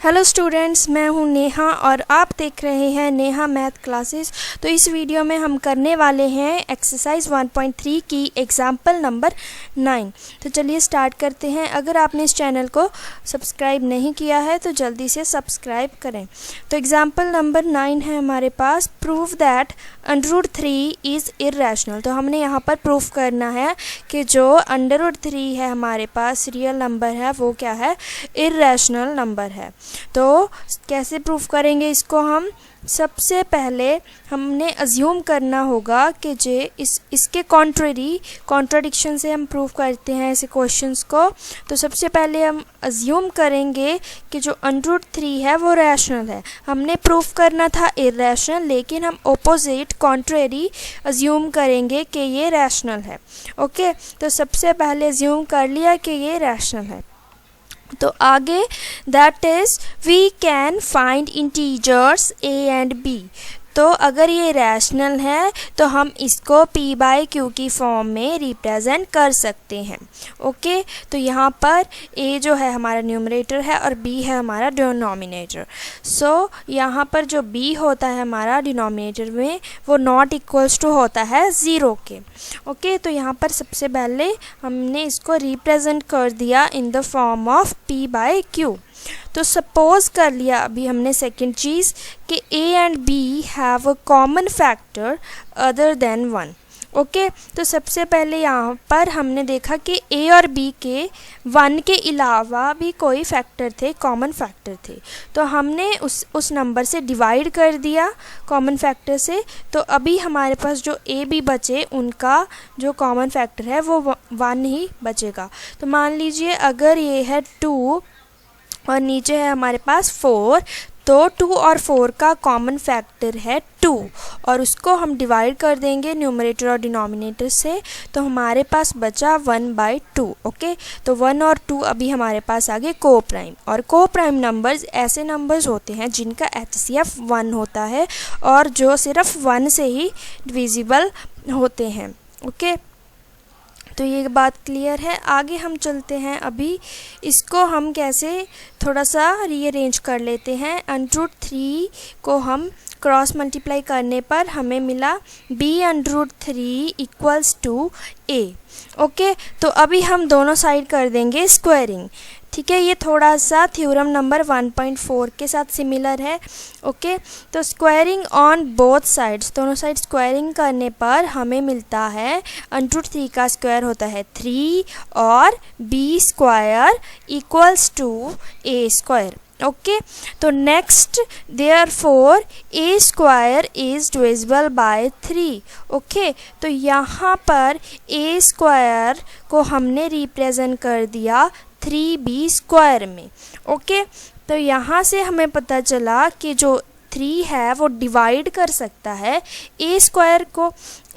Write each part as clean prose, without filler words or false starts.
Hello students, मैं हूं नेहा और आप देख रहे हैं नेहा मैथ क्लासेस। तो इस वीडियो में हम करने वाले हैं एक्सरसाइज 1.3 की एग्जाम्पल नंबर 9। तो चलिए स्टार्ट करते हैं। अगर आपने इस चैनल को सब्सक्राइब नहीं किया है तो जल्दी से सब्सक्राइब करें। तो एग्जाम्पल नंबर 9 है हमारे पास, प्रूव दैट √3 इज़ इर्रेशनल। तो हमने यहाँ पर प्रूफ करना है कि जो √3 है हमारे पास रियल नंबर है वो क्या है, इर्रेशनल नंबर है। तो कैसे प्रूफ करेंगे इसको हम, सबसे पहले हमने अज्यूम करना होगा कि इसके कॉन्ट्राडिक्शन से हम प्रूफ करते हैं ऐसे क्वेश्चंस को। तो सबसे पहले हम अज्यूम करेंगे कि जो √3 है वो रैशनल है। हमने प्रूफ करना था इर्रेशनल, लेकिन हम ऑपोजिट कॉन्ट्रेरी अज्यूम करेंगे कि ये रैशनल है। ओके, तो सबसे पहले अज्यूम कर लिया कि ये रैशनल है। तो आगे that is we can find integers a and b। तो अगर ये रैशनल है तो हम इसको p/q की फॉर्म में रिप्रेजेंट कर सकते हैं। ओके, तो यहाँ पर a जो है हमारा न्यूमरेटर है और b है हमारा डिनोमिनेटर। सो यहाँ पर जो b होता है हमारा डिनोमिनेटर में वो नॉट इक्वल्स टू होता है 0 के। ओके, तो यहाँ पर सबसे पहले हमने इसको रिप्रेजेंट कर दिया in the form of p/q। तो सपोज कर लिया अभी हमने सेकंड चीज़ कि a and b have a common factor other than 1। Okay, तो सबसे पहले यहाँ पर हमने देखा कि a और b के 1 के अलावा भी कोई फैक्टर थे, कॉमन फैक्टर थे। तो हमने उस नंबर से डिवाइड कर दिया कॉमन फैक्टर से। तो अभी हमारे पास जो a b बचे उनका जो कॉमन फैक्टर है वो 1 ही बचेगा। तो मान लीजिए अगर ये है 2 और नीचे है हमारे पास 4, तो 2 और 4 का कॉमन फैक्टर है 2 और उसको हम डिवाइड कर देंगे न्यूमरेटर और डिनोमिनेटर से। तो हमारे पास बचा 1/2। ओके, तो 1 और 2 अभी हमारे पास आगे को प्राइम। और को प्राइम नंबर्स ऐसे नंबर्स होते हैं जिनका HCF 1 होता है और जो सिर्फ 1 से ही डिविजिबल होते हैं। ओके, तो ये बात क्लियर है। आगे हम चलते हैं। अभी इसको हम कैसे थोड़ा सा रीअरेंज कर लेते हैं। √3 को हम क्रॉस मल्टीप्लाई करने पर हमें मिला b√3 equals to a। Okay, तो अभी हम दोनों साइड कर देंगे स्क्वायरिंग। ठीक है, ये थोड़ा सा थ्योरम नंबर 1.4 के साथ सिमिलर है। ओके, तो स्क्वायरिंग ऑन बोथ साइड्स, दोनों साइड स्क्वायरिंग करने पर हमें मिलता है √3 का स्क्वायर होता है 3 और b² equals to a²। Okay, तो next therefore a² is divisible by 3। Okay, तो यहाँ पर a² को हमने रिप्रेजेंट कर दिया 3b² में। ओके, तो यहाँ से हमें पता चला कि जो 3 है वो डिवाइड कर सकता है a² को।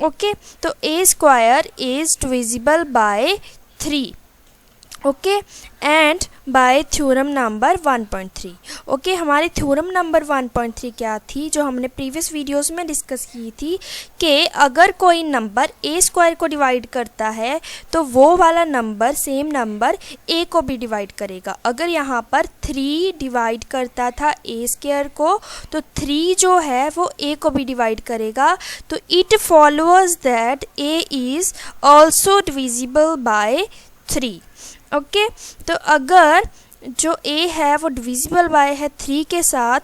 ओके, तो a² is divisible by 3। Okay, and bye theorem number 1.3। Okay, हमारी थ्योरम नंबर 1.3 क्या थी जो हमने प्रीवियस वीडियोस में डिस्कस की थी कि अगर कोई नंबर a² को डिवाइड करता है तो वो वाला नंबर सेम नंबर a को भी डिवाइड करेगा। अगर यहाँ पर 3 डिवाइड करता था a² को तो 3 जो है वो a को भी डिवाइड करेगा। तो it followers that a is also divisible by 3। Okay, तो अगर जो a है वो डिविजिबल बाय है 3 के साथ,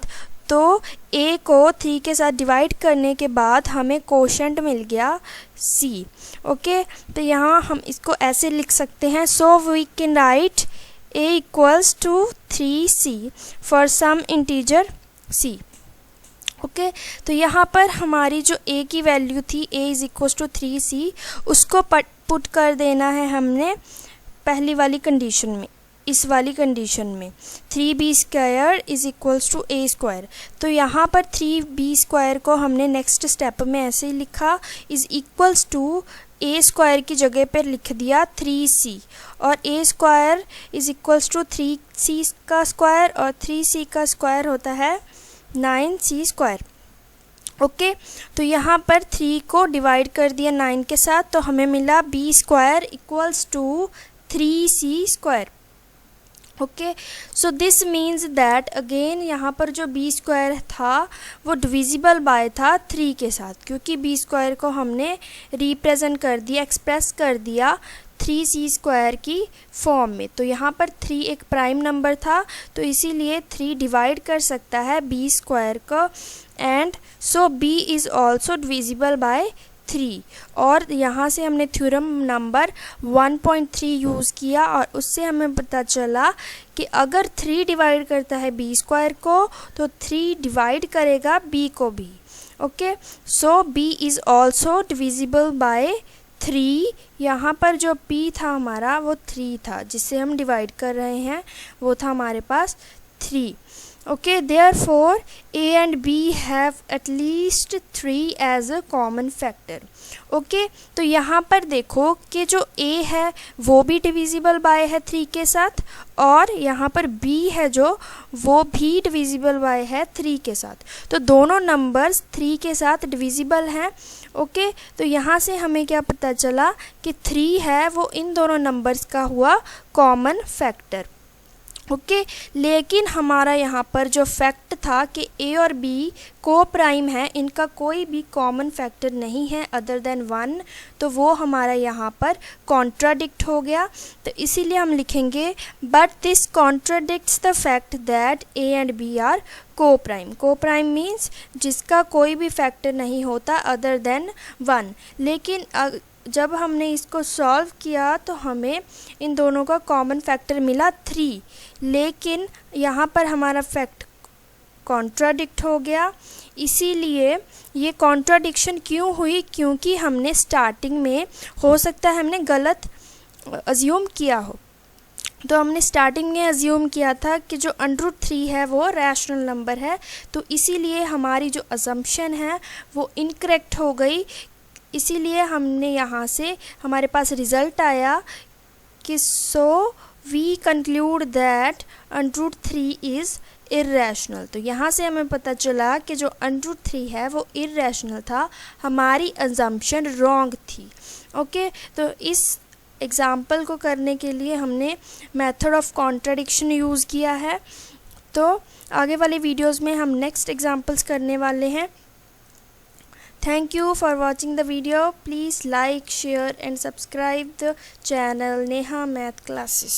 तो a को 3 के साथ डिवाइड करने के बाद हमें कोशेंट मिल गया c। ओके, तो यहाँ हम इसको ऐसे लिख सकते हैं। So we can write a equals to 3c for some integer c। Okay, तो यहाँ पर हमारी जो a की वैल्यू थी a is equals to 3c, उसको पुट कर देना है हमने पहली वाली कंडीशन में, इस वाली कंडीशन में 3b² is equals to a²। तो यहाँ पर 3b² को हमने नेक्स्ट स्टेप में ऐसे ही लिखा, इज़ इक्वल्स टू a² की जगह पर लिख दिया 3c और a² is equals to 3c का स्क्वायर और 3c का स्क्वायर होता है 9c²। ओके, तो यहाँ पर 3 को डिवाइड कर दिया 9 के साथ, तो हमें मिला b² equals to 3c²। Okay, so this means that again यहाँ पर जो बी स्क्वायर था वो डिविजिबल बाय था 3 के साथ, क्योंकि बी स्क्वायर को हमने रिप्रेजेंट कर दिया, एक्सप्रेस कर दिया 3c स्क्वायर की फॉर्म में। तो यहाँ पर 3 एक प्राइम नंबर था, तो इसीलिए 3 डिवाइड कर सकता है बी स्क्वायर को, and so b is also divisible by 3। और यहाँ से हमने थ्योरम नंबर 1.3 यूज़ किया और उससे हमें पता चला कि अगर 3 डिवाइड करता है बी स्क्वायर को तो 3 डिवाइड करेगा b को भी। Okay, so b is also divisible by 3। यहाँ पर जो p था हमारा वो 3 था, जिससे हम डिवाइड कर रहे हैं, वो था हमारे पास 3। Okay, therefore a and b have at least 3 as a common factor। Okay, तो यहाँ पर देखो कि जो a है वो भी डिविजिबल बाय है 3 के साथ, और यहाँ पर b है जो वो भी डिविजिबल बाय है 3 के साथ। तो दोनों नंबर्स 3 के साथ डिविजिबल हैं। ओके, तो यहाँ से हमें क्या पता चला कि 3 है वो इन दोनों नंबर्स का हुआ कॉमन फैक्टर। ओके, लेकिन हमारा यहाँ पर जो फैक्ट था कि a और b को प्राइम है, इनका कोई भी कॉमन फैक्टर नहीं है अदर देन 1, तो वो हमारा यहाँ पर कॉन्ट्राडिक्ट हो गया। तो इसीलिए हम लिखेंगे but this contradicts the fact that a and b are coprime. Coprime means जिसका कोई भी फैक्टर नहीं होता अदर देन 1। लेकिन जब हमने इसको सॉल्व किया तो हमें इन दोनों का कॉमन फैक्टर मिला 3, लेकिन यहाँ पर हमारा फैक्ट कॉन्ट्राडिक्ट हो गया। इसीलिए ये कॉन्ट्राडिक्शन क्यों हुई, क्योंकि हमने स्टार्टिंग में, हो सकता है हमने गलत अज्यूम किया हो। तो हमने स्टार्टिंग में अज्यूम किया था कि जो √3 है वो रैशनल नंबर है, तो इसीलिए हमारी जो अजम्पशन है वो इनकरेक्ट हो गई। इसीलिए हमने यहाँ से हमारे पास रिज़ल्ट आया कि so we conclude that √3 is irrational. तो यहाँ से हमें पता चला कि जो √3 है वो इर्रेशनल था, हमारी अजम्पशन रॉन्ग थी। ओके, तो इस एग्ज़ाम्पल को करने के लिए हमने मेथड ऑफ कॉन्ट्राडिक्शन यूज़ किया है। तो आगे वाले वीडियोज़ में हम नेक्स्ट एग्ज़ाम्पल्स करने वाले हैं। Thank you for watching the video. Please like, share and subscribe the channel Neha Math Classes.